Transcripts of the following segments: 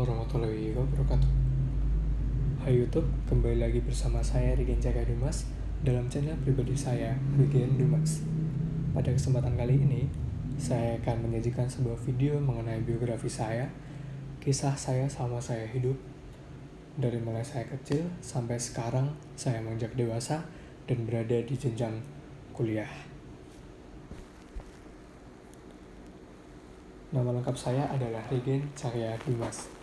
Warahmatullahi wabarakatuh. Hai YouTube, kembali lagi bersama saya Regen Jaka Dumas dalam channel pribadi saya, Regen Dumas. Pada kesempatan kali ini, saya akan menyajikan sebuah video mengenai biografi saya, kisah saya selama saya hidup, dari mulai saya kecil sampai sekarang saya menginjak dewasa dan berada di jenjang kuliah. Nama lengkap saya adalah Regen Cahya Dumas.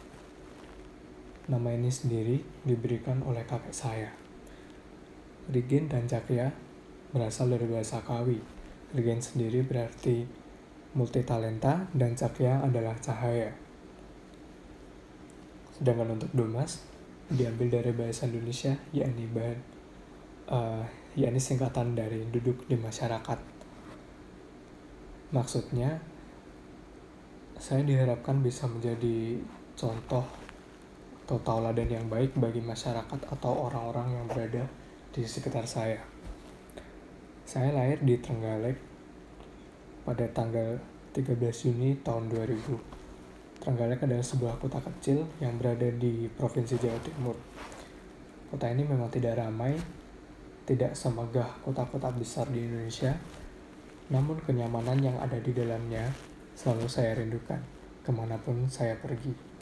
Nama ini sendiri diberikan oleh kakek saya. Regen dan Cahya berasal dari bahasa Kawi. Regen sendiri berarti multitalenta dan Cahya adalah cahaya. Sedangkan untuk Dumas diambil dari bahasa Indonesia, yakni singkatan dari duduk di masyarakat. Maksudnya, saya diharapkan bisa menjadi contoh atau tauladan yang baik bagi masyarakat atau orang-orang yang berada di sekitar saya. Saya lahir di Trenggalek pada tanggal 13 Juni tahun 2000. Trenggalek adalah sebuah kota kecil yang berada di Provinsi Jawa Timur. Kota ini memang tidak ramai, tidak semegah kota-kota besar di Indonesia, namun kenyamanan yang ada di dalamnya selalu saya rindukan, kemanapun saya pergi.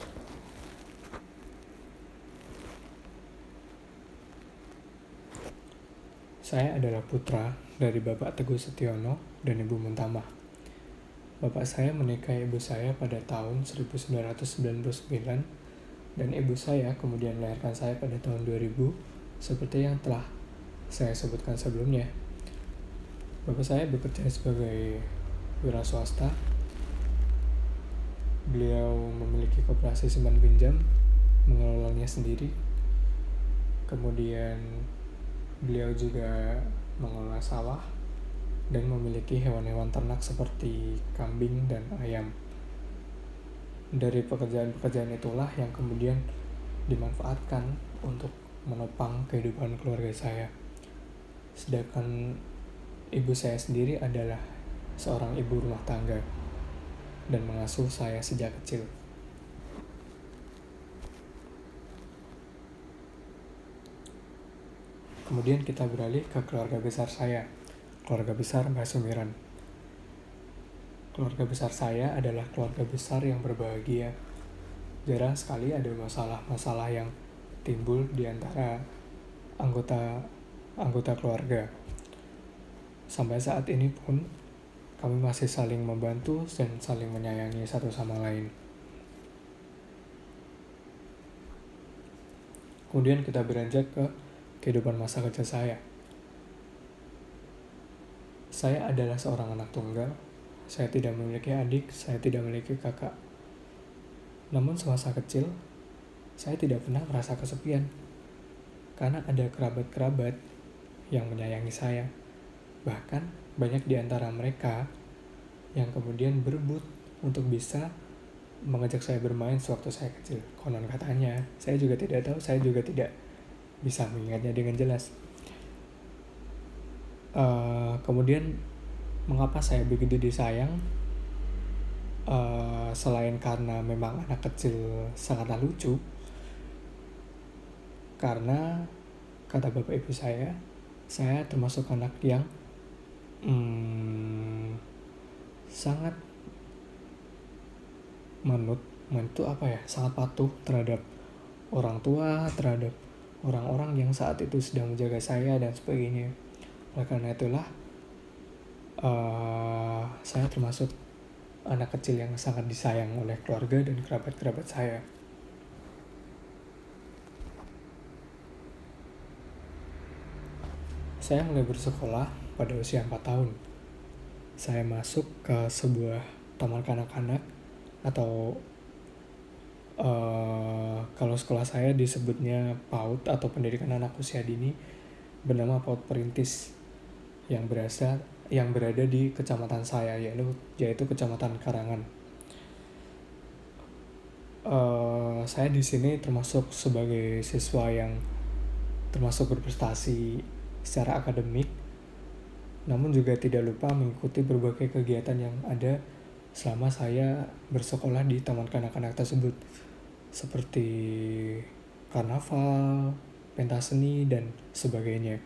Saya adalah putra dari Bapak Teguh Setiono dan Ibu Muntamah. Bapak saya menikahi ibu saya pada tahun 1999 dan ibu saya kemudian melahirkan saya pada tahun 2000 seperti yang telah saya sebutkan sebelumnya. Bapak saya bekerja sebagai wira swasta. Beliau memiliki koperasi simpan pinjam, mengelolanya sendiri. Kemudian beliau juga mengelola sawah dan memiliki hewan-hewan ternak seperti kambing dan ayam. Dari pekerjaan-pekerjaan itulah yang kemudian dimanfaatkan untuk menopang kehidupan keluarga saya. Sedangkan ibu saya sendiri adalah seorang ibu rumah tangga dan mengasuh saya sejak kecil. Kemudian kita beralih ke keluarga besar saya, keluarga besar Mbah Sumiran. Keluarga besar saya adalah keluarga besar yang berbahagia. Jarang sekali ada masalah-masalah yang timbul di antara anggota keluarga. Sampai saat ini pun kami masih saling membantu dan saling menyayangi satu sama lain. Kemudian kita beranjak ke kehidupan masa kecil saya. Saya adalah seorang anak tunggal. Saya tidak memiliki adik, saya tidak memiliki kakak. Namun semasa kecil, saya tidak pernah merasa kesepian. Karena ada kerabat-kerabat yang menyayangi saya. Bahkan banyak di antara mereka yang kemudian berebut untuk bisa mengajak saya bermain sewaktu saya kecil. Konon katanya, saya juga tidak tahu, saya juga tidak bisa mengingatnya dengan jelas. Kemudian mengapa saya begitu disayang? Selain karena memang anak kecil sangatlah lucu, karena kata bapak ibu saya termasuk anak yang sangat sangat patuh terhadap orang tua, terhadap orang-orang yang saat itu sedang menjaga saya dan sebagainya. Oleh karena itulah saya termasuk anak kecil yang sangat disayang oleh keluarga dan kerabat-kerabat saya. Saya mulai bersekolah pada usia 4 tahun. Saya masuk ke sebuah taman kanak-kanak atau kalau sekolah saya disebutnya PAUD atau pendidikan anak usia dini, bernama PAUD Perintis yang berada di kecamatan saya, yaitu kecamatan Karangan. Saya di sini termasuk sebagai siswa yang termasuk berprestasi secara akademik, namun juga tidak lupa mengikuti berbagai kegiatan yang ada selama saya bersekolah di taman kanak-kanak tersebut. seperti karnaval, pentas seni, dan sebagainya.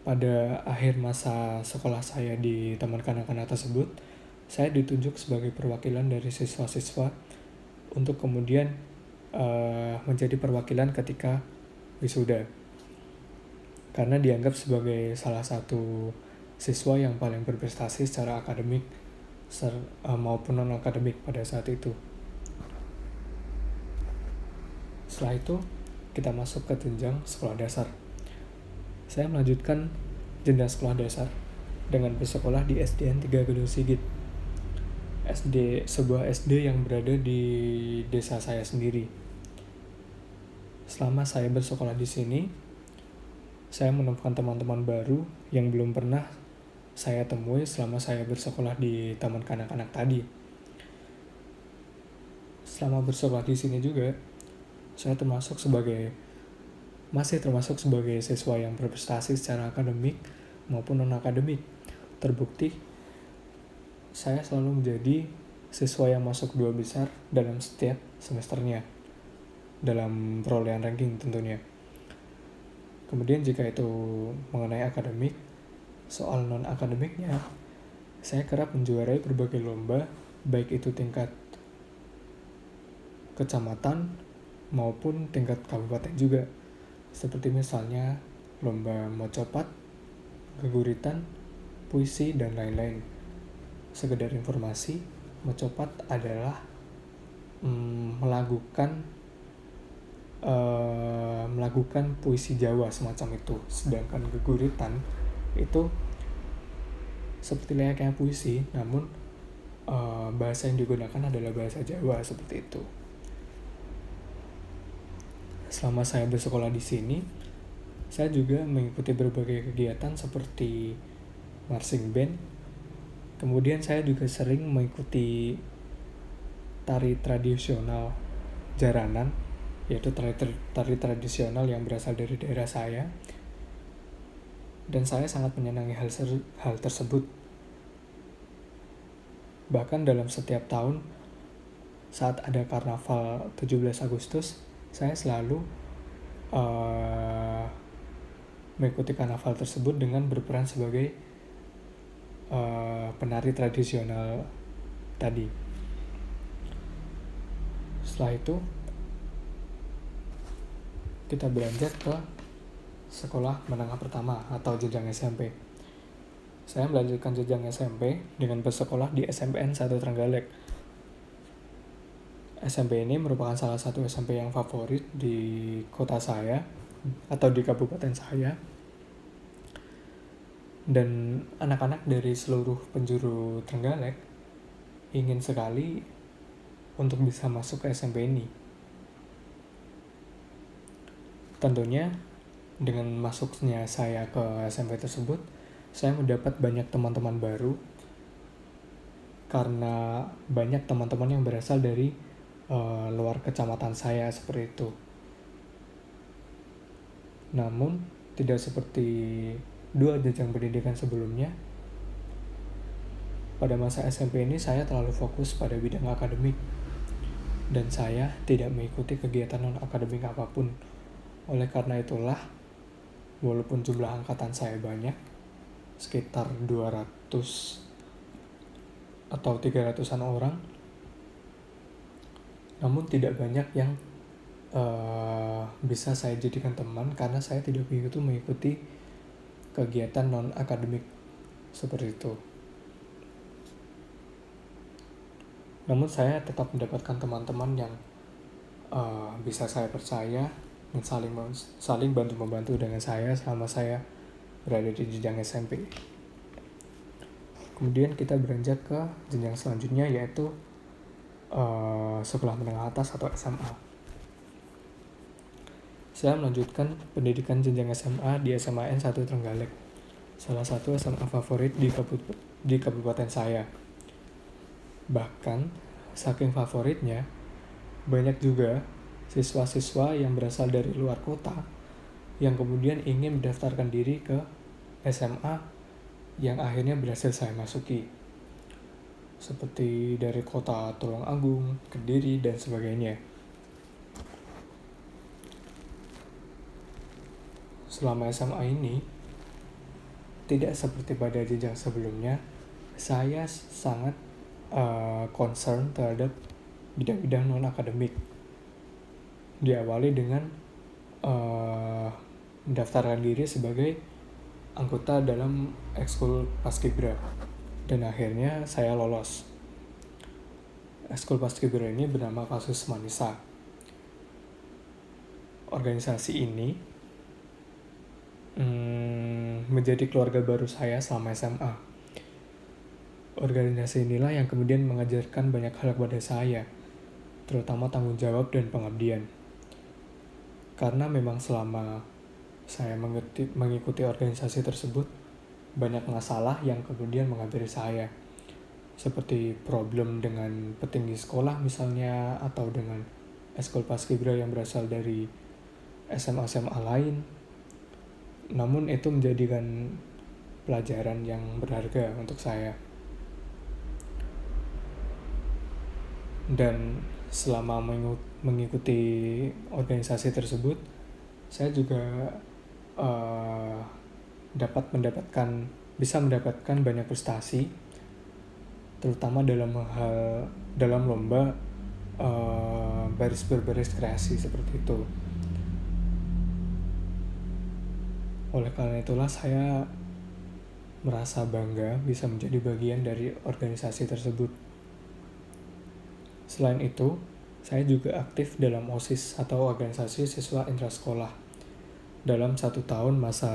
Pada akhir masa sekolah saya di taman kanak-kanak tersebut, saya ditunjuk sebagai perwakilan dari siswa-siswa untuk kemudian menjadi perwakilan ketika wisuda. Karena dianggap sebagai salah satu siswa yang paling berprestasi secara akademik maupun non-akademik pada saat itu. Setelah itu, kita masuk ke jenjang sekolah dasar. Saya melanjutkan jenjang sekolah dasar dengan bersekolah di SDN 3 Gunung Sigit. Sebuah SD yang berada di desa saya sendiri. Selama saya bersekolah di sini, saya menemukan teman-teman baru yang belum pernah saya temui selama saya bersekolah di taman kanak-kanak tadi. Selama bersekolah di sini juga, saya masih termasuk sebagai siswa yang berprestasi secara akademik maupun non-akademik. Terbukti, saya selalu menjadi siswa yang masuk 2 besar dalam setiap semesternya, dalam perolehan ranking tentunya. Kemudian jika itu mengenai akademik, soal non-akademiknya, saya kerap menjuarai berbagai lomba, baik itu tingkat kecamatan maupun tingkat kabupaten juga. Seperti misalnya lomba mocopat, geguritan, puisi, dan lain-lain. Sekedar informasi, mocopat adalah melakukan puisi Jawa semacam itu. Sedangkan geguritan itu seperti layaknya puisi, namun bahasa yang digunakan adalah bahasa Jawa seperti itu. Selama saya bersekolah di sini, saya juga mengikuti berbagai kegiatan seperti marching band. Kemudian saya juga sering mengikuti tari tradisional Jaranan, yaitu tari tradisional yang berasal dari daerah saya. Dan saya sangat menyenangi hal tersebut. Bahkan dalam setiap tahun, saat ada karnaval 17 Agustus, saya selalu mengikuti karnaval tersebut dengan berperan sebagai penari tradisional tadi. Setelah itu, kita beranjak ke sekolah menengah pertama atau jenjang SMP. Saya melanjutkan jenjang SMP dengan bersekolah di SMPN 1 Trenggalek. SMP ini merupakan salah satu SMP yang favorit di kota saya atau di kabupaten saya. Dan anak-anak dari seluruh penjuru Trenggalek ingin sekali untuk bisa masuk ke SMP ini. Tentunya dengan masuknya saya ke SMP tersebut, saya mendapat banyak teman-teman baru karena banyak teman-teman yang berasal dari luar kecamatan saya seperti itu. Namun tidak seperti 2 jenjang pendidikan sebelumnya. Pada masa SMP ini saya terlalu fokus pada bidang akademik dan saya tidak mengikuti kegiatan non-akademik apapun. Oleh karena itulah, walaupun jumlah angkatan saya banyak, sekitar 200 atau 300-an orang, namun tidak banyak yang bisa saya jadikan teman karena saya tidak begitu mengikuti kegiatan non-akademik seperti itu. Namun saya tetap mendapatkan teman-teman yang bisa saya percaya dan saling bantu-membantu dengan saya selama saya berada di jenjang SMP. Kemudian kita beranjak ke jenjang selanjutnya, yaitu sekolah menengah atas atau SMA. Saya melanjutkan pendidikan jenjang SMA di SMAN 1 Trenggalek, salah satu SMA favorit di kabupaten saya. Bahkan, saking favoritnya, banyak juga siswa-siswa yang berasal dari luar kota yang kemudian ingin mendaftarkan diri ke SMA yang akhirnya berhasil saya masuki. seperti dari kota Tulungagung, Kediri, dan sebagainya. Selama SMA ini, tidak seperti pada jenjang sebelumnya, saya sangat concern terhadap bidang-bidang non-akademik. Diawali dengan mendaftarkan diri sebagai anggota dalam ekskul Paskibra, dan akhirnya saya lolos. Ekskul Paskibra ini bernama Kasus Manisa. Organisasi ini menjadi keluarga baru saya selama SMA. Organisasi inilah yang kemudian mengajarkan banyak hal kepada saya, terutama tanggung jawab dan pengabdian. Karena memang selama saya mengikuti organisasi tersebut, banyak masalah yang kemudian menghampiri saya, seperti problem dengan petinggi sekolah misalnya, atau dengan ekskul Paskibra yang berasal dari SMA-SMA lain. Namun itu menjadikan pelajaran yang berharga untuk saya. Dan selama mengikuti organisasi tersebut, saya juga bisa mendapatkan banyak prestasi, terutama dalam lomba baris berbaris kreasi seperti itu. Oleh karena itulah saya merasa bangga bisa menjadi bagian dari organisasi tersebut. Selain itu, saya juga aktif dalam OSIS atau organisasi siswa intrasekolah dalam 1 tahun masa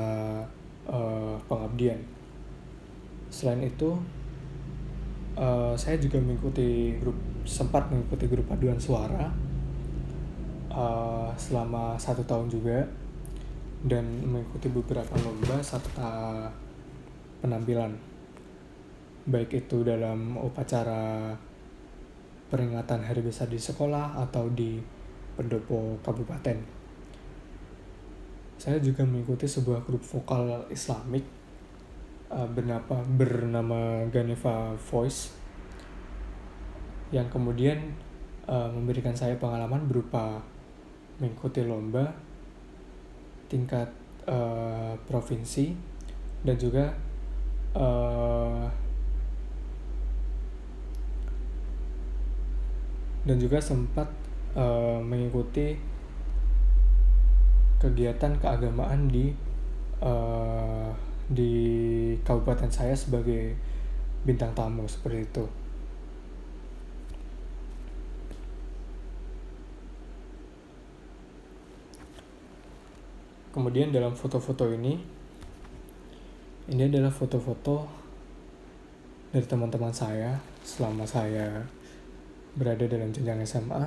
pengabdian. Selain itu, saya juga sempat mengikuti grup paduan suara selama 1 tahun juga, dan mengikuti beberapa lomba serta penampilan, baik itu dalam upacara peringatan hari besar di sekolah atau di pendopo kabupaten. Saya juga mengikuti sebuah grup vokal Islamik bernama Ganeva Voice, yang kemudian memberikan saya pengalaman berupa mengikuti lomba tingkat provinsi, dan juga sempat mengikuti kegiatan keagamaan di kabupaten saya sebagai bintang tamu seperti itu. Kemudian dalam foto-foto ini adalah foto-foto dari teman-teman saya selama saya berada dalam jenjang SMA.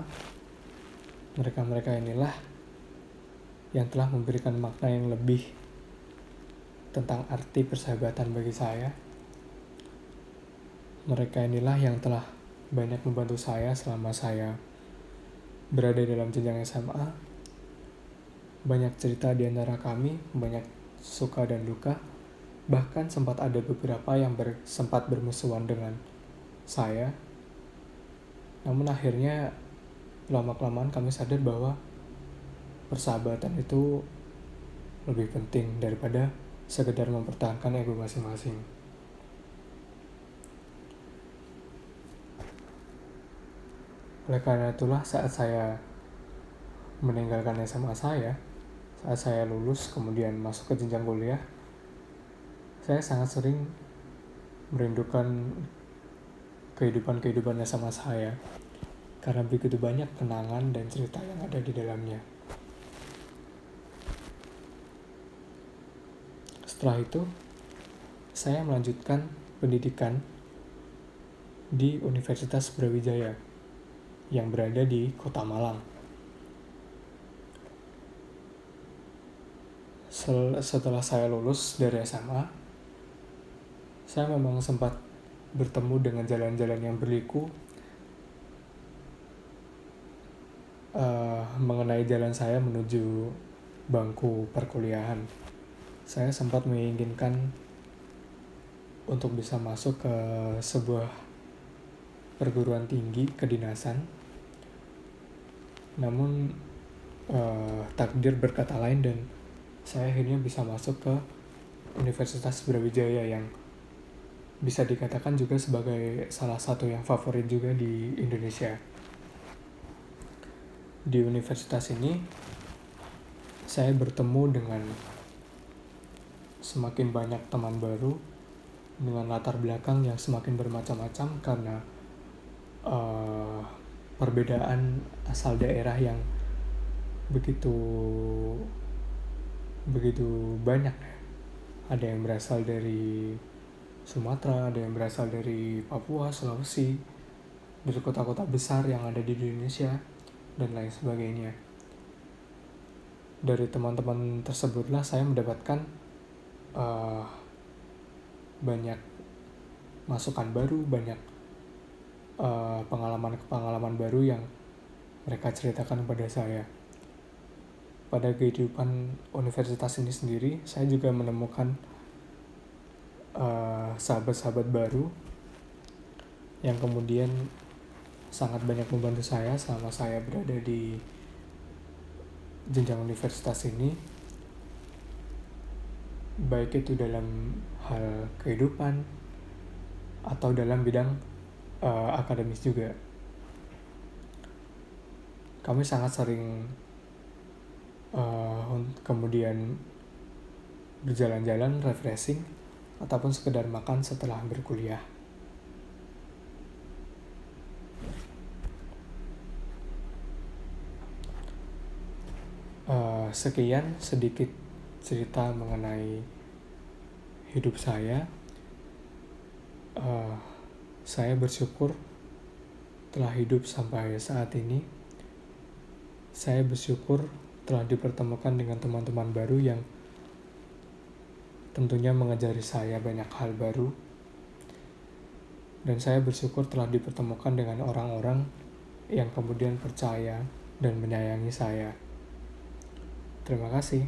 Mereka inilah yang telah memberikan makna yang lebih tentang arti persahabatan bagi saya. Mereka inilah yang telah banyak membantu saya selama saya berada dalam jenjang SMA. Banyak cerita di antara kami, banyak suka dan duka. Bahkan sempat ada beberapa yang sempat bermusuhan dengan saya. Namun akhirnya lama-kelamaan kami sadar bahwa persahabatan itu lebih penting daripada sekedar mempertahankan ego masing-masing. Oleh karena itulah saat saya meninggalkan SMA saat saya lulus kemudian masuk ke jenjang kuliah, saya sangat sering merindukan kehidupan SMA saya, karena begitu banyak kenangan dan cerita yang ada di dalamnya. Setelah itu, saya melanjutkan pendidikan di Universitas Brawijaya yang berada di Kota Malang. Setelah saya lulus dari SMA, saya memang sempat bertemu dengan jalan-jalan yang berliku mengenai jalan saya menuju bangku perkuliahan. Saya sempat menginginkan untuk bisa masuk ke sebuah perguruan tinggi kedinasan. Namun takdir berkata lain dan saya akhirnya bisa masuk ke Universitas Brawijaya yang bisa dikatakan juga sebagai salah satu yang favorit juga di Indonesia. Di universitas ini saya bertemu dengan semakin banyak teman baru dengan latar belakang yang semakin bermacam-macam karena perbedaan asal daerah yang begitu banyak. Ada yang berasal dari Sumatera, ada yang berasal dari Papua, Sulawesi, dari kota-kota besar yang ada di Indonesia, dan lain sebagainya. Dari teman-teman tersebutlah saya mendapatkan banyak masukan baru, banyak pengalaman-pengalaman baru yang mereka ceritakan kepada saya. Pada kehidupan universitas ini sendiri, saya juga menemukan sahabat-sahabat baru yang kemudian sangat banyak membantu saya selama saya berada di jenjang universitas ini, baik itu dalam hal kehidupan atau dalam bidang akademis juga. Kami sangat sering kemudian berjalan-jalan, refreshing, ataupun sekedar makan setelah berkuliah. Sekian sedikit cerita mengenai hidup saya. Saya bersyukur telah hidup sampai saat ini. Saya bersyukur telah dipertemukan dengan teman-teman baru yang tentunya mengajari saya banyak hal baru. Dan saya bersyukur telah dipertemukan dengan orang-orang yang kemudian percaya dan menyayangi saya. Terima kasih.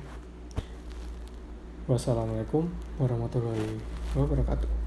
Wassalamualaikum warahmatullahi wabarakatuh.